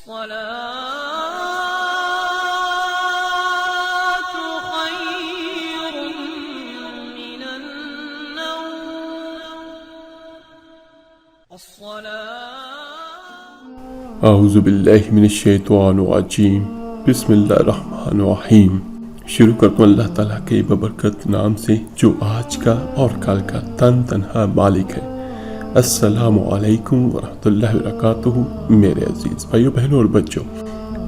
اعوذ باللہ من الشیطان الرجیم، بسم اللہ الرحمن الرحیم۔ شروع کرتا ہوں اللہ تعالیٰ کے ببرکت نام سے جو آج کا اور کل کا تنہا مالک ہے۔ السلام علیکم ورحمۃ اللہ وبرکاتہ۔ میرے عزیز بھائیو بہنوں اور بچوں،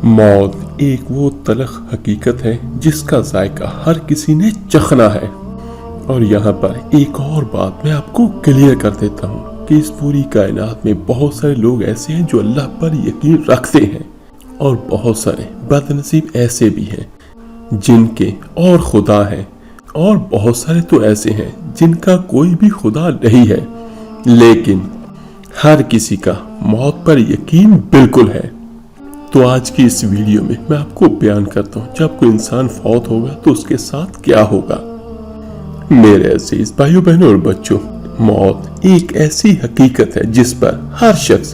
موت ایک وہ تلخ حقیقت ہے جس کا ذائقہ ہر کسی نے چکھنا ہے۔ اور یہاں پر ایک اور بات میں آپ کو کلیئر کر دیتا ہوں کہ اس پوری کائنات میں بہت سارے لوگ ایسے ہیں جو اللہ پر یقین رکھتے ہیں، اور بہت سارے بد نصیب ایسے بھی ہیں جن کے اور خدا ہیں، اور بہت سارے تو ایسے ہیں جن کا کوئی بھی خدا نہیں ہے، لیکن ہر کسی کا موت پر یقین بالکل ہے۔ تو آج کی اس ویڈیو میں آپ کو بیان کرتا ہوں جب کوئی انسان فوت ہوگا تو اس کے ساتھ کیا ہوگا۔ میرے عزیز بھائیو بہنوں اور بچوں، موت ایک ایسی حقیقت ہے جس پر ہر شخص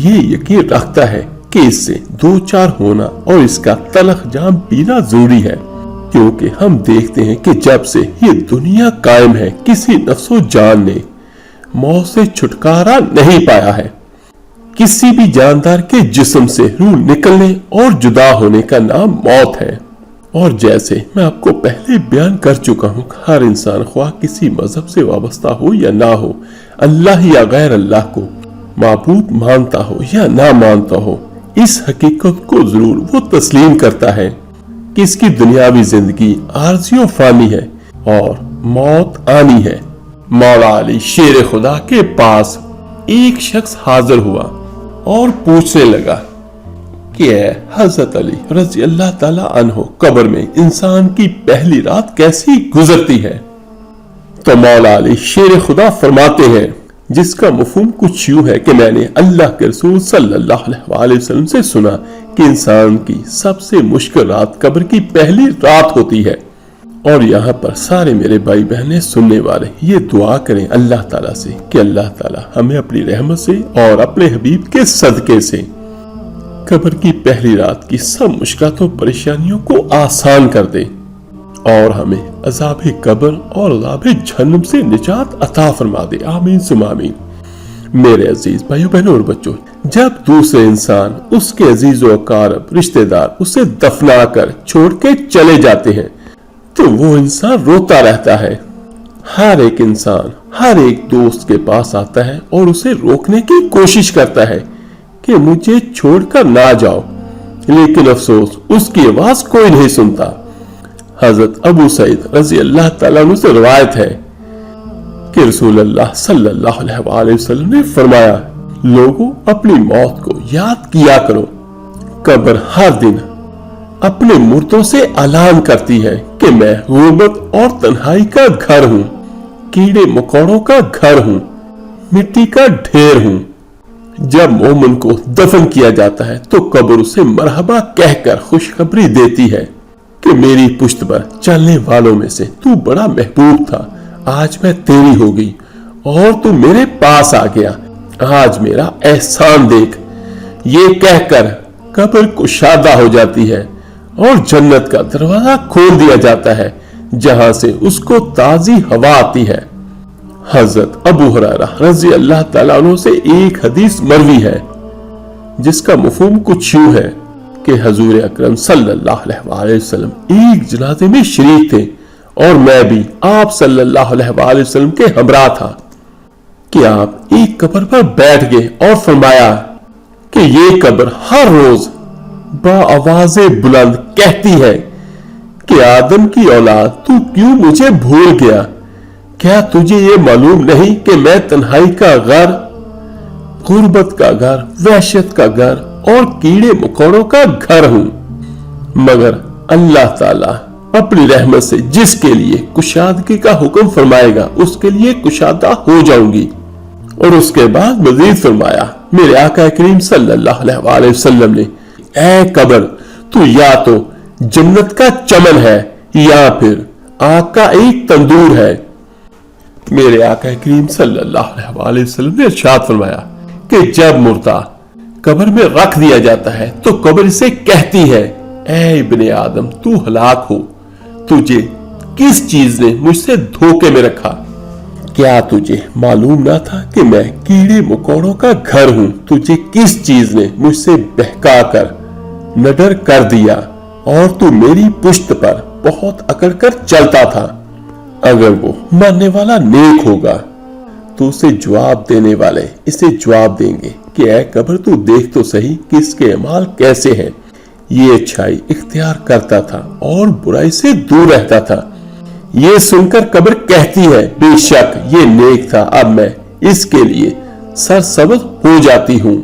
یہ یقین رکھتا ہے کہ اس سے دو چار ہونا اور اس کا تلخ جام پینا ضروری ہے، کیونکہ ہم دیکھتے ہیں کہ جب سے یہ دنیا قائم ہے کسی نفس و جان نے موت سے چھٹکارا نہیں پایا ہے۔ کسی بھی جاندار کے جسم سے روح نکلنے اور جدا ہونے کا نام موت ہے۔ اور جیسے میں آپ کو پہلے بیان کر چکا ہوں، ہر انسان خواہ کسی مذہب سے وابستہ ہو یا نہ ہو، اللہ یا غیر اللہ کو معبود مانتا ہو یا نہ مانتا ہو، اس حقیقت کو ضرور وہ تسلیم کرتا ہے کہ اس کی دنیاوی زندگی عارضی و فانی ہے اور موت آنی ہے۔ مولا علی شیر خدا کے پاس ایک شخص حاضر ہوا اور پوچھنے لگا کہ اے حضرت علی رضی اللہ تعالیٰ عنہ، قبر میں انسان کی پہلی رات کیسی گزرتی ہے؟ تو مولا علی شیر خدا فرماتے ہیں، جس کا مفہوم کچھ یوں ہے کہ میں نے اللہ کے رسول صلی اللہ علیہ وسلم سے سنا کہ انسان کی سب سے مشکل رات قبر کی پہلی رات ہوتی ہے۔ اور یہاں پر سارے میرے بھائی بہنیں سننے والے یہ دعا کریں اللہ تعالیٰ سے کہ اللہ تعالیٰ ہمیں اپنی رحمت سے اور اپنے حبیب کے صدقے سے قبر کی پہلی رات کی سب مشکلات و پریشانیوں کو آسان کر دے، اور ہمیں عذاب قبر اور عذاب جہنم سے نجات عطا فرما دے۔ آمین ثم آمین۔ میرے عزیز بھائیو بہنوں اور بچوں، جب دوسرے انسان، اس کے عزیز و اقارب رشتہ دار اسے دفنا کر چھوڑ کے چلے جاتے ہیں تو وہ انسان روتا رہتا ہے۔ ہر ایک انسان ہر ایک دوست کے پاس آتا ہے اور اسے روکنے کی کوشش کرتا ہے کہ مجھے چھوڑ کر نہ جاؤ، لیکن افسوس اس کی آواز کوئی نہیں سنتا۔ حضرت ابو سعید رضی اللہ تعالیٰ عنہ سے روایت ہے کہ رسول اللہ صلی اللہ علیہ وسلم نے فرمایا، لوگوں اپنی موت کو یاد کیا کرو، قبر ہر دن اپنے مردوں سے اعلان کرتی ہے کہ میں غربت اور تنہائی کا گھر ہوں، کیڑے مکوڑوں کا گھر ہوں، مٹی کا ڈھیر ہوں۔ جب مومن کو دفن کیا جاتا ہے تو قبر اسے مرحبا کہہ کر خوشخبری دیتی ہے کہ میری پشت پر چلنے والوں میں سے تو بڑا محبوب تھا، آج میں تیری ہو گئی اور تو میرے پاس آ گیا، آج میرا احسان دیکھ۔ یہ کہہ کر قبر کشادہ ہو جاتی ہے اور جنت کا دروازہ کھول دیا جاتا ہے، جہاں سے اس کو تازی ہوا آتی ہے۔ حضرت ابو ہریرہ رضی اللہ تعالیٰ عنہ سے ایک حدیث مروی ہے جس کا مفہوم کچھ یوں ہے کہ حضور اکرم صلی اللہ علیہ وسلم ایک جنازے میں شریک تھے اور میں بھی آپ صلی اللہ علیہ وسلم کے ہمراہ تھا کہ آپ ایک قبر پر بیٹھ گئے اور فرمایا کہ یہ قبر ہر روز با آواز بلند کہتی ہے کہ آدم کی اولاد تو کیوں مجھے بھول گیا؟ کیا تجھے یہ معلوم نہیں کہ میں تنہائی کا گھر، غربت کا گھر، وحشت کا گھر اور کیڑے مکوڑوں کا گھر ہوں؟ مگر اللہ تعالیٰ اپنی رحمت سے جس کے لیے کشادگی کا حکم فرمائے گا اس کے لیے کشادہ ہو جاؤں گی۔ اور اس کے بعد مزید فرمایا، میرے آقا کریم صلی اللہ علیہ وسلم نے، اے قبر تو یا تو جنت کا چمن ہے یا پھر آگ کا ایک تندور ہے۔ میرے آقا کریم صلی اللہ علیہ وسلم نے ارشاد فرمایا کہ جب مردہ कब्र में रख दिया जाता है तो कब्र इसे कहती है, ऐ इब्ने आदम तू हलाक हो, तुझे किस चीज ने मुझसे धोखे में रखा? क्या तुझे मालूम ना था कि मैं कीड़े मकोड़ों का घर हूं? तुझे किस चीज ने मुझसे बहका कर नडर कर दिया और तू मेरी पुश्त पर बहुत अकड़ कर चलता था? अगर वो मानने वाला नेक होगा तो उसे जवाब देने वाले इसे जवाब देंगे कि ऐ कब्र तू देख तो सही कि इसके अमाल कैसे हैं। ये अच्छाई इख्तियार करता था और बुराई से दूर रहता था। ये सुनकर कब्र कहती है, बेशक ये नेक था, अब मैं इसके लिए सरसब्ज़ हो जाती हूँ।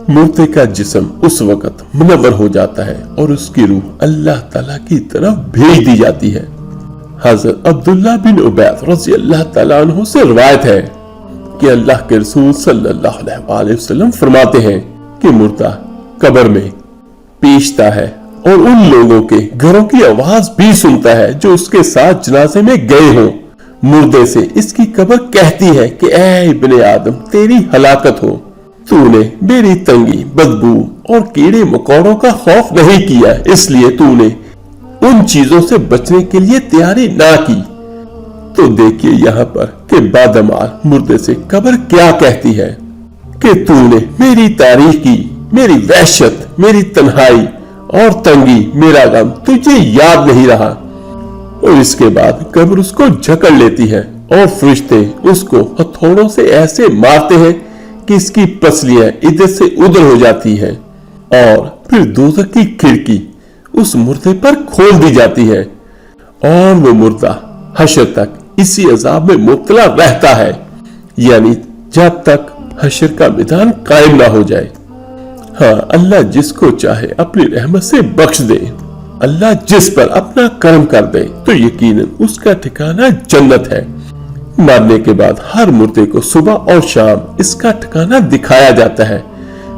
मुर्दे का जिस्म उस वक्त मुनव्वर हो जाता है और उसकी रूह अल्लाह ताला की तरफ भेज दी जाती है। हज़रत अब्दुल्ला बिन उबैद रज़ी अल्लाह ताला अन्हु से रिवायत है कि अल्लाह के रसूल सल्लल्लाहु अलैहि वसल्लम फरमाते हैं कि मुर्दा कब्र में पीछता है और उन लोगों के घरों की आवाज भी सुनता है जो उसके साथ जनाजे में गए हों। मुर्दे से इसकी कब्र कहती है कि ऐ इब्ने आदम तेरी हलाकत हो, तूने मेरी तंगी, बदबू और कीड़े मकोड़ों का खौफ नहीं किया, इसलिए तूने उन चीजों से बचने के लिए तैयारी ना की। तो देखिए यहाँ पर कि बादमाल मुर्दे से कब्र क्या कहती है कि तूने मेरी तारीफ की, मेरी वहशत, मेरी तन्हाई और तंगी, मेरा गम तुझे याद नहीं रहा। और इसके बाद कब्र उसको जकड़ लेती है और फरिश्ते उसको हथौड़ों से ऐसे मारते हैं कि इसकी पसलियां इधर से उधर हो जाती है और फिर दोज़ख की खिड़की उस मुर्दे पर खोल दी जाती है और वो मुर्दा हशर तक इसी अजाब में मुब्तला रहता है, यानी जब तक हशर का मैदान कायम ना हो जाए। हाँ, अल्लाह जिसको चाहे अपनी रहमत से बख्श दे, अल्लाह जिस पर अपना करम कर दे तो यकीनन उसका ठिकाना जन्नत है। मरने के बाद हर मुर्दे को सुबह और शाम इसका ठिकाना दिखाया जाता है।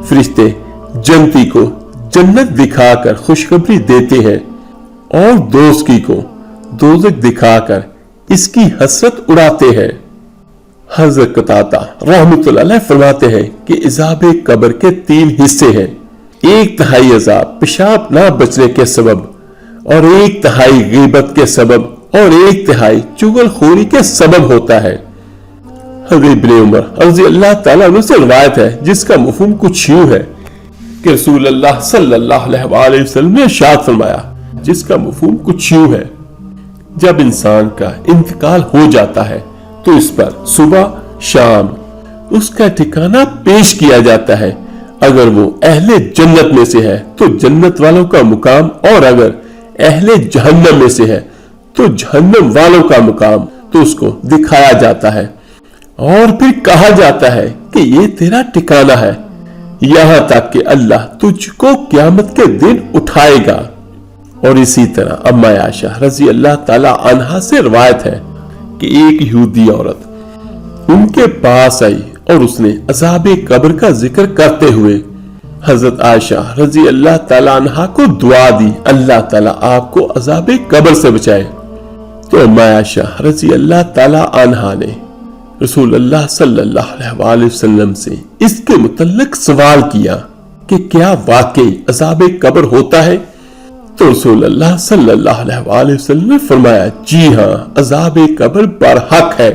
फरिश्ते जन्नती को जन्नत दिखाकर खुशखबरी देते हैं और दोज़खी को दोज़ख दिखाकर इसकी हसरत उड़ाते हैं। हज़रत कतादा रहमतुल्लाह अलैह फरमाते हैं कि इज़ाबे कब्र के 3 हिस्से हैं। 1/3 अज़ाब पेशाब ना बचने के सबब और 1/3 गीबत के सबब और 1/3 चुगलखोरी के सबब होता है। हज़रत इब्ने उमर रज़ी अल्लाह ताला अन्हु से रिवायत है जिसका मफ़हूम कुछ यूं है कि रसूल अल्लाह सल्लल्लाहु अलैहि वसल्लम ने इरशाद फरमाया, जिसका मफ़हूम कुछ यूं है, जब इंसान का इंतकाल हो जाता है तो इस पर सुबह शाम उसका ठिकाना पेश किया जाता है। अगर वो अहले जन्नत में से है तो जन्नत वालों का मुकाम और अगर अहले जहन्नम में से है तो जहन्नम वालों का मुकाम तो उसको दिखाया जाता है और फिर कहा जाता है कि ये तेरा ठिकाना है, यहाँ तक कि अल्लाह तुझको क़यामत के दिन उठाएगा। और इसी तरह अम्मा आयशा रज़ी अल्लाह ताला अन्हा से रिवायत है कि एक यहूदी औरत उनके पास आई और उसने अज़ाबे कब्र का जिक्र करते हुए हजरत आयशा रज़ी अल्लाह ताला अन्हा को दुआ दी, अल्लाह ताला आपको अज़ाबे कब्र से बचाए। तो अम्मा आयशा रज़ी अल्लाह ताला अन्हा ने रसूल अल्लाह सल्लल्लाहु अलैहि वसल्लम से इसके मुतल्लिक सवाल किया कि क्या वाकई अज़ाबे कब्र होता है? तो रसूल अल्लाह सल्लल्लाहु अलैहि वसल्लम ने फरमाया, जी हाँ, अज़ाबे कब्र बरहक है।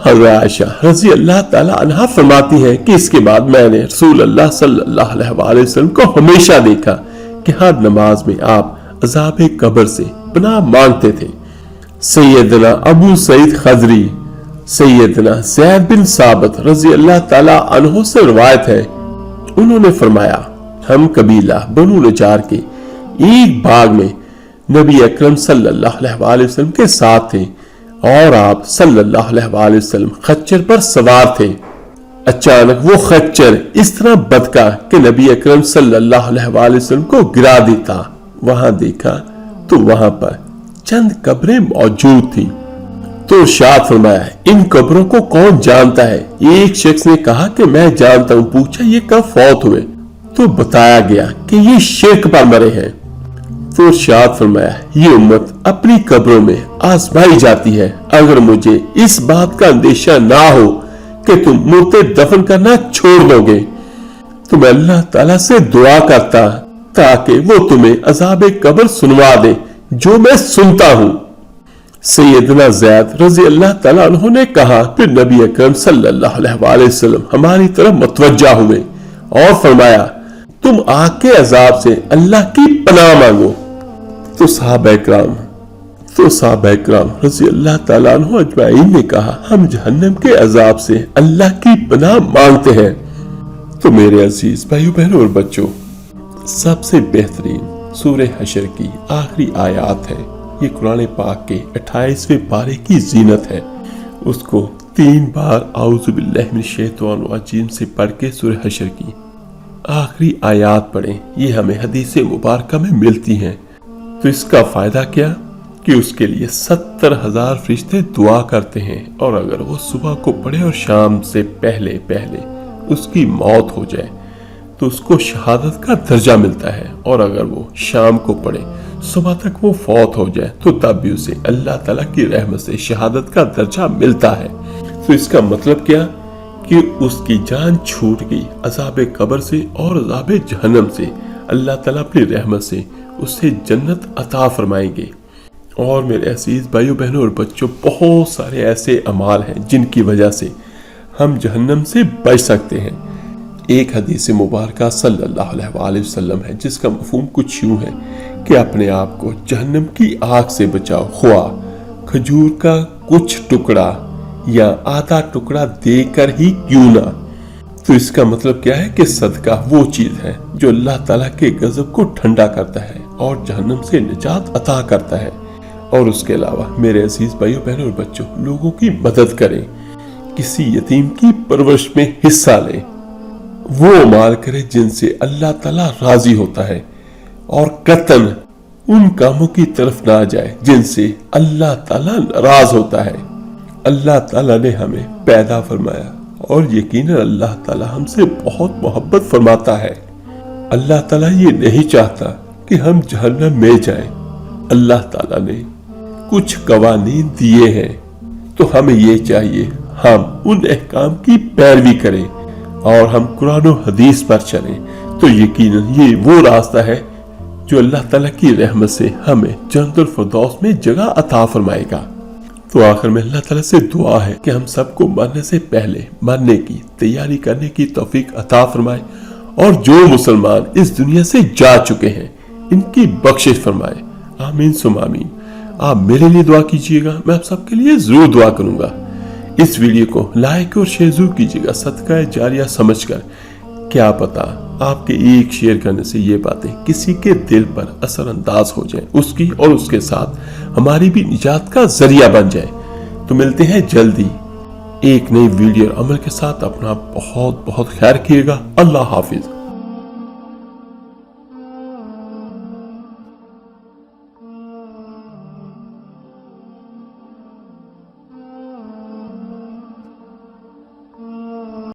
हज़रत आयशा रज़ी अल्लाह ताला अन्हा फरमाती है कि इसके बाद मैंने रसूल अल्लाह सल्लल्लाहु अलैहि वसल्लम को हमेशा देखा कि हर नमाज में आप अज़ाबे कब्र से पनाह मांगते थे। सैयदना अबू सईद खदरी, सैयदना ज़ैद बिन साबित रज़ी अल्लाह ताला अन्हु से रिवायत है, उन्होंने फरमाया, हम कबीला बनु नजार के एक बाग में नबी अकरम सल्लल्लाहु अलैहि वसल्लम के साथ थे और आप सल्लल्लाहु अलैहि वसल्लम खच्चर पर सवार थे। अचानक वो खच्चर इस तरह बदका कि नबी अकरम सल्लल्लाहु अलैहि वसल्लम को गिरा देता। वहां देखा तो वहां पर चंद कब्रें मौजूद थी। तो इरशाद फरमाया, इन कब्रों को कौन जानता है? एक शख्स ने कहा कि मैं जानता हूँ। पूछा, ये कब फौत हुए? तो बताया गया कि ये शिर्क पर मरे हैं। तो इरशाद फरमाया, ये उम्मत अपनी कब्रों में आजमाई जाती है। अगर मुझे इस बात का अंदेशा ना हो कि तुम मुर्दे दफन करना छोड़ दोगे तो मैं अल्लाह ताला से दुआ करता ताकि वो तुम्हें अज़ाब कब्र सुनवा दे जो मैं सुनता हूँ। सैयदना ज़ैद रज़ी अल्लाह ताला अन्हु ने कहा, फिर नबी अकरम सल्लल्लाहु अलैहि वसल्लम हमारी तरफ मुतवज्जा हुए और फरमाया, तुम आग के अजाब से अल्लाह की पनाह मांगो। तो सहाबा इकराम रज़ी अल्लाह ताला अन्हु अजमाइन ने कहा, हम जहन्नम के अजाब से अल्लाह की पनाह मांगते हैं। तो मेरे अजीज भाइयों बहनों और बच्चों, सबसे बेहतरीन सूरह हशर की आखिरी आयत है। ये कुरान पाक के 28वें पारे की जीनत है। उसको 3 बार औज़ु बिल्लाहि मिनश शैतानिर रजीम से पढ़ के सूरह हशर की आखिरी आयत पढ़ें। ये हमें हदीस मुबारक में मिलती हैं। तो इसका फायदा क्या कि उसके लिए 70,000 फरिश्ते दुआ करते हैं, और अगर वो सुबह को पढ़े और शाम से पहले पहले उसकी मौत हो जाए तो उसको शहादत का दर्जा मिलता है, और अगर वो शाम को पढ़े सुबह तक वो फौत हो जाए तो तब भी उसे अल्लाह ताला की रहमत से शहादत का दर्जा मिलता है। तो इसका मतलब क्या कि उसकी जान छूट गई अज़ाब कब्र से और अज़ाब जहन्नम से, अल्लाह ताला अपनी रहमत से उसे जन्नत अता फरमाएंगे। और मेरे अजीज भाइयों बहनों और बच्चों, बहुत सारे ऐसे अमाल हैं जिनकी वजह से हम जहन्नम से बच सकते हैं। एक हदीस मुबारक सल्लल्लाहु अलैहि वसल्लम है जिसका मफहूम कुछ यूं है कि अपने आप को जहन्नम की आग से बचाओ, ख्वा खजूर का कुछ टुकड़ा या आधा टुकड़ा देकर ही क्यों ना। तो इसका मतलब क्या है कि सदका वो चीज है जो अल्लाह ताला के गजब को ठंडा करता है और जहन्नम से निजात अता करता है। और उसके अलावा मेरे अजीज भाइयों बहनों और बच्चों, लोगों की मदद करें, किसी यतीम की परवरिश में हिस्सा लें, वो माल करे जिनसे अल्लाह ताला राजी होता है, और कतन उन कामों की तरफ ना जाए जिनसे अल्लाह ताला नाराज होता है। अल्लाह ताला ने हमें पैदा फरमाया और यकीनन अल्लाह ताला हमसे बहुत मोहब्बत फरमाता है। अल्लाह ताला ये नहीं चाहता कि हम जहन्नम में जाएं। अल्लाह ताला ने कुछ कवानीन दिए हैं, तो हमें ये चाहिए हम उन अहकाम की पैरवी करें और हम कुरान और हदीस पर चलें। तो यकीनन ये वो रास्ता है जो अल्लाह ताला की रहमत से हमें जन्नतुल फिरदौस में जगह अता फरमाएगा। तो आखिर में अल्लाह ताला से दुआ है कि हम सबको मरने से पहले मरने की तैयारी करने की तौफीक अता फरमाए, और जो मुसलमान इस दुनिया से जा चुके हैं इनकी बख्शिश फरमाए। आमीन सुम आमीन। आप मेरे लिए दुआ कीजिएगा, मैं आप सबके लिए जरूर दुआ करूंगा। इस वीडियो को लाइक और शेयर जरूर कीजिएगा सदका जारिया समझकर। क्या पता आपके एक शेयर करने से ये बातें किसी के दिल पर असरअंदाज हो जाए, उसकी और उसके साथ हमारी भी निजात का जरिया बन जाए। तो मिलते हैं जल्दी एक नई वीडियो और अमल के साथ। अपना बहुत बहुत ख्याल रखिएगा। अल्लाह हाफिज।